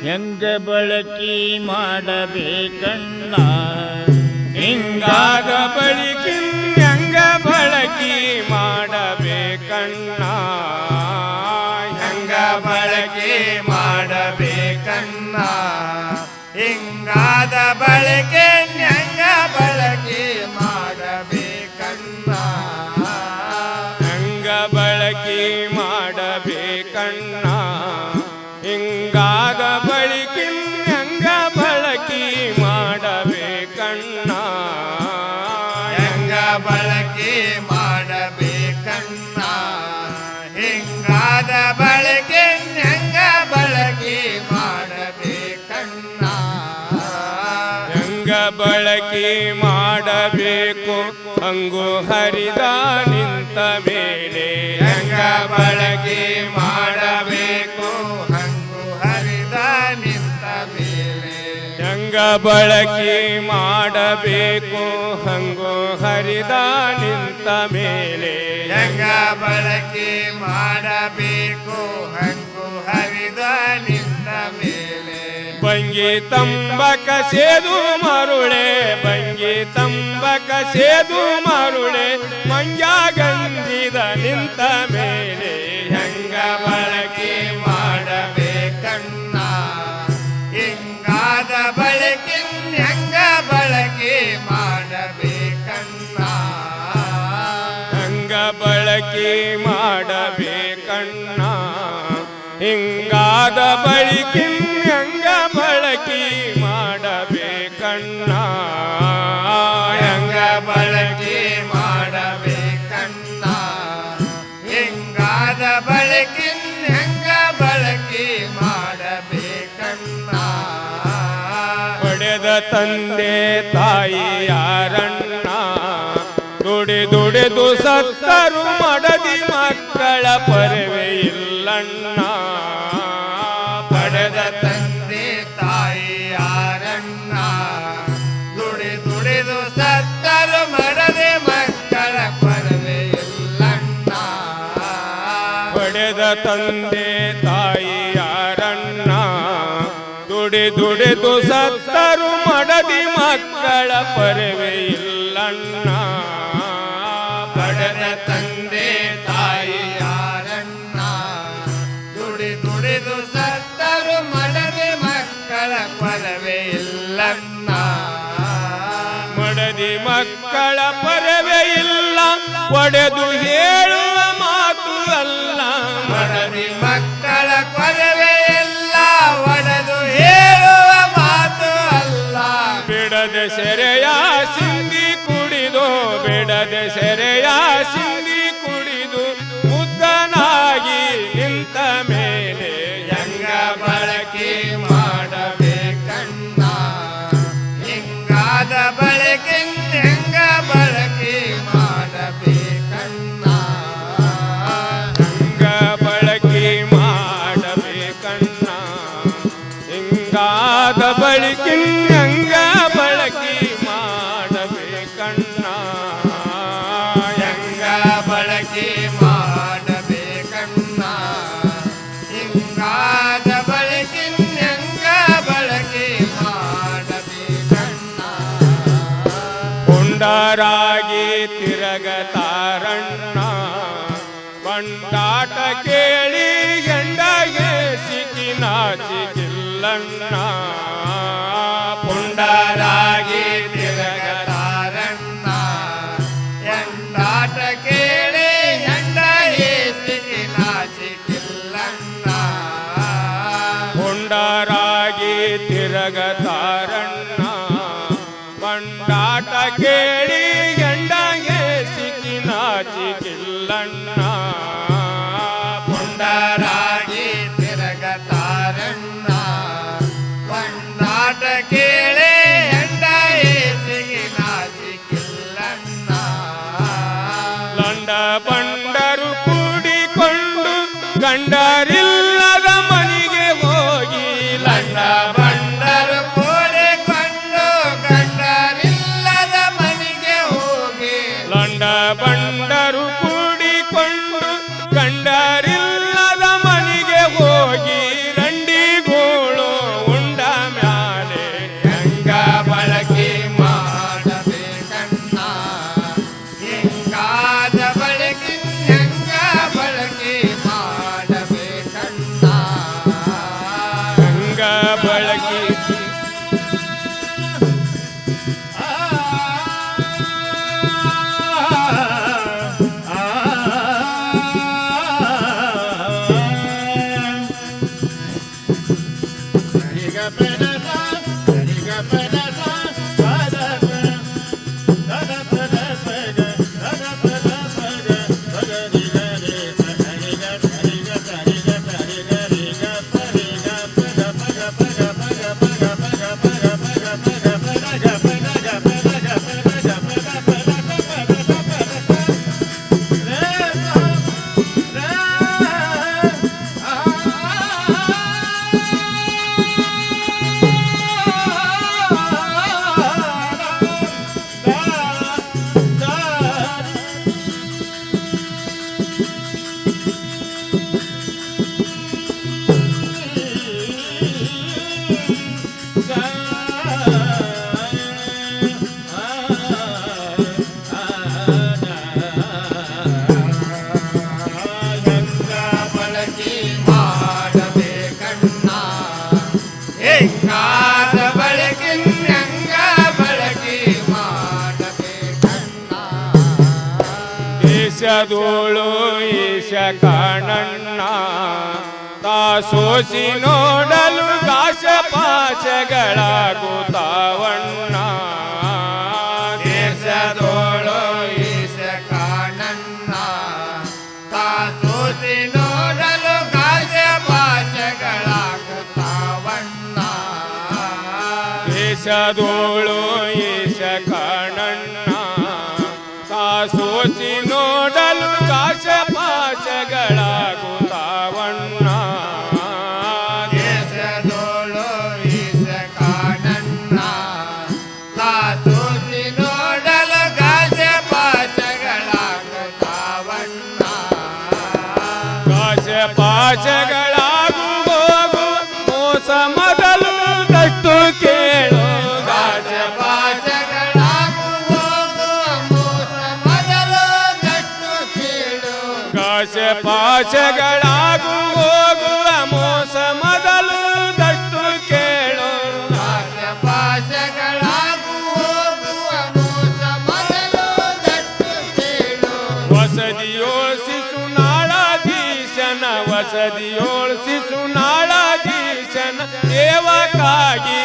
ಹೆಂಗ ಬಳಕೆ ಮಾಡಬೇಕಣ್ಣ ಹಿಂಗಾಗ ಬಳಕೆ ಹೆಂಗ ಬಳಕೆ ಮಾಡಬೇಕಣ್ಣ ಹೆಂಗ ಬಳಕೆ ಮಾಡಬೇಕಣ್ಣ ಹಿಂಗಾದ ಬಳಕೆ ಹೆಂಗ ಬಳಕೆ ಮಾಡಬೇಕಣ್ಣ ಹೆಂಗ ಬಳಕೆ ಮಾಡಬೇಕಣ್ಣ ಹಿಂಗಾದ ಬಳಕೆ ಹೆಂಗ ಬಳಕೆ ಮಾಡಬೇಕಣ್ಣ ಹೆಂಗ ಬಳಕೆ ಮಾಡಬೇಕಣ್ಣ ಹಿಂಗಾದ ಬಳಕೆ ಹೆಂಗ ಬಳಕೆ ಮಾಡಬೇಕಣ್ಣ ಹೆಂಗ ಬಳಕೆ ಮಾಡಬೇಕು ಹಂಗು ಹರಿದ ನಿಂತ ಮೇಲೆ ಹೆಂಗ ಬಳಕೆ ಮಾಡಬೇಕು ಹಂಗು ಹರಿದ ನಿಂತ ಮೇಲೆ ಹೆಂಗ ಬಳಕೆ ಮಾಡಬೇಕು ಹಂಗು ಹರಿದ ನಿಂತ ಮೇಲೆ ಹೆಂಗ ಬಳಕೆ ಮಾಡಬೇಕು ಹಂಗು ಹರಿದ ನಿಂತ ಮೇಲೆ ಬಂಗಿ ತಂಬಕ ಸೇದು ಮರುಳೆ ಬಂಗಿ ತಂಬಕ ಸೇದು ಮರುಳೆ ಮಂಜಾಗಂಜಿದ ನಿಂತ ಮೇಲೆ ಹೆಂಗ ಬಳಕೆ ಮಾಡಬೇಕಣ್ಣ ಹಿಂಗಾದ ಬಳಕೆ ಹೆಂಗ ಬಳಕೆ ಮಾಡಬೇಕಣ್ಣ ಹೆಂಗ ಬಳಕೆ ಮಾಡಬೇಕಣ್ಣ ಹಿಂಗಾದ ಬಳಕೆ ಹೆಂಗ ಬಳಕೆ ಮಾಡಬೇಕಣ್ಣ ಹೆಂಗ ಬಳಕೆ ಮಾಡಬೇಕಣ್ಣ ಹಿಂಗಾದ ಬಳಕೆ ಹೆಂಗ ಬಳಕೆ ಮಾಡಬೇಕಣ್ಣ ಪಡೆದ ತಂದೆ ತಾಯಿ ಯಾರಣ್ಣ ದುಡಿದು ಸತ್ತರು ಮಡದಿ ಮಕ್ಕಳ ಪರವೆ ಇಲ್ಲಣ್ಣ ಪಡೆದ ತಂದೆ ತಾಯಿ ಯಾರಣ್ಣ ದುಡಿದು ಸತ್ತರು ಮಡದೆ ಮಕ್ಕಳ ಪರವೆ ಇಲ್ಲಣ್ಣ ಪಡೆದ ತಂದೆ ತಾಯಿ ಯಾರಣ್ಣ ದುಡಿದು ಸತ್ತರು ಮಡದಿ ಮಕ್ಕಳ ಪರವೆ ಇಲ್ಲಣ್ಣ ಪಡೆದ ತಂದೆ ತಾಯಿ ಯಾರಣ್ಣ ದುಡಿದು ಸತ್ತರು ಮಡದೆ ಮಕ್ಕಳ ಪರವೆ ಇಲ್ಲಣ್ಣ ಮಡದಿ ಮಕ್ಕಳ ಪರವೆ ಇಲ್ಲ ಒಡೆದು ಹೇಳುವ ಮಾತು ಅಲ್ಲ ಮಡದಿ ಮಕ್ಕಳ ಪರವೆ ಇಲ್ಲ ಒಡೆದು ಹೇಳುವ ಮಾತು ಅಲ್ಲ ಬಿಡದೆ ಸೆರೆಯ ಸಿಂಧಿ ಕುಡಿದು ಬಿಡದೆ ಸೆರೆಯ ಸಿಂಧಿ ಕುಡಿದು ಮುದ್ದನಾಗಿ ನಿಂತ ಮೇಲೆ ಹೆಂಗ ಬಳಕೆ ಮಾಡಬೇಕಣ್ಣ ಹಿಂಗಾದ ಬಳಕೆ ಹೆಂಗ ಬಳಕೆ ಮಾಡಬೇಕಣ್ಣ ಹಂಗ ಬಳಕೆ ಮಾಡಬೇಕಣ್ಣ ಹಿಂಗಾದ ಬಳಕೆ ಹಂಗ ಬಳಕೆ ಮಾಡಬೇಕಣ್ಣ ಹೆಂಗ ಬಳಕೆ ಮಾಡಬೇಕಣ್ಣ ಹಿಂಗಾದ ಬಳಕೆ ಹೆಂಗ ಬಳಕೆ ಮಾಡಬೇಕಣ್ಣ ಪುಂಡರಾಗಿ ತಿರಗತಾರಣ್ಣ ಬಂಡಾಟ ಕೇಳಿ ಗಂಡಗೆ ಸಿಕ್ಕಿ ನಾಚಿಕಿಲ್ಲಣ್ಣ ಪುಂಡರಾಗಿ ತಿರಗತಾರಣ್ಣ ಎಂದಾಟ ಕೇಳಿ ಎಂಡ ಹೇಸಿಗೆ ನಾಚಿಕಿಲ್ಲಣ್ಣ ಪುಂಡರಾಗಿ ತಿರಗತಾರಣ್ಣ ಬಂಡಾಟ ಕೇಳಿ ಗಂಡಗೆ ಸಿಕ್ಕಿ ನಾಚಿಕಿಲ್ಲಣ್ಣ ಪುಂಡರಾಗಿ ತಿರಗತಾರಣ್ಣ ಬಂಡಾಟ ಕೇಳಿ ಎಂಡ ಬಂಡರು ಕೂಡಿಕೊಂಡು ಗಂಡರಿಲ್ಲದ ಮನೆಗೆ ಹೋಗಿ ಲಂಡ ಬಂಡರು ಕೂಡಿಕೊಂಡು ಗಂಡರಿಲ್ಲದ ಮನೆಗೆ ಹೋಗಿ ಲಂಡ ಬಂಡರು ಕೂಡಿಕೊಂಡು ಗಂಡರಿಲ್ಲದ ಮನೆಗೆ ಹೋಗಿ ರಂಡಿಗೋಳು ಉಂಡ ಮ್ಯಾಲೆ ಹೆಂಗ ಬಳಕೆ ಮಾಡಬೇಕಣ್ಣ ಹಿಂಗಾದ ಬಳಕೆ ಹೆಂಗ ಬಳಕೆ ಮಾಡಬೇಕಣ್ಣ ಗಂಗ ಬಳಕೆ ಬಳಕೆ ಮಾಡಬೇಕಣ್ಣ ಹಿಂಗಾದ ಬಳಕೆ ಹೆಂಗ ಬಳಕೆ ಮಾಡಬೇಕಣ್ಣ ದೇಶದೋಳು ಈಶ ಕಾಣಣ್ಣ ತಾ ಸೋಸಿ ನೋಡಲು ಗಾಶ ಪಾಶಗಳಾಗುತ್ತಾವಣ್ಣ ದೇಶದೋಳು ಈಶ ಕಾಣಣ್ಣ ತಾ ಸೋಸಿ ನೋಡಲು ಗಾಜ ಭಾಷೆಗಳಾಗುತ್ತಾವಣ್ಣ ದೇಶದೋಳು ಈಶ ಕಾಣಣ್ಣ ತಾ ಸೋಸಿ ನೋಡಲು ಗಾಶ ಪಾಶಗಳಾಗುತ್ತಾವಣ್ಣ ದೇಶದೋಳು ಈಶ ಕಾಣಣ್ಣ ತಾ ಸೋಸಿ ನೋಡಲು ಗಾಜ ಭಾಷೆಗಳಾಗುತ್ತಾವಣ್ಣ ಗಾಶ ಪಾಶಗಳಾಗು ಹೋಗು ಮೋಸ ಮೊದಲು ದಟ್ಟು ಕೇಳು ಗಾಜ ಭಾಷೆಗಳಾಗು ಹೋಗು ಮೋಸ ಮೊದಲು ಗಟ್ಟು ಕೇಳು ಗಾಶ ಪಾಶಗಳಾಗು ಹೋಗುವ ಮೋಸ ಮೊದಲು ದಟ್ಟು ಕೇಳು ಗಾಜ ಭಾಷೆಗಳಾಗು ಹೋಗುವ ಮೋಸ ಮೊದಲು ಗಟ್ಟು ಕೇಳು ವಸದಿಯೋಳಿಸು ನಾಳಾಧೀಶನ ವಸದಿಯೋಳಿಸು ನಾಳಾಧೀಶನ ಸೇವಕಾಗಿ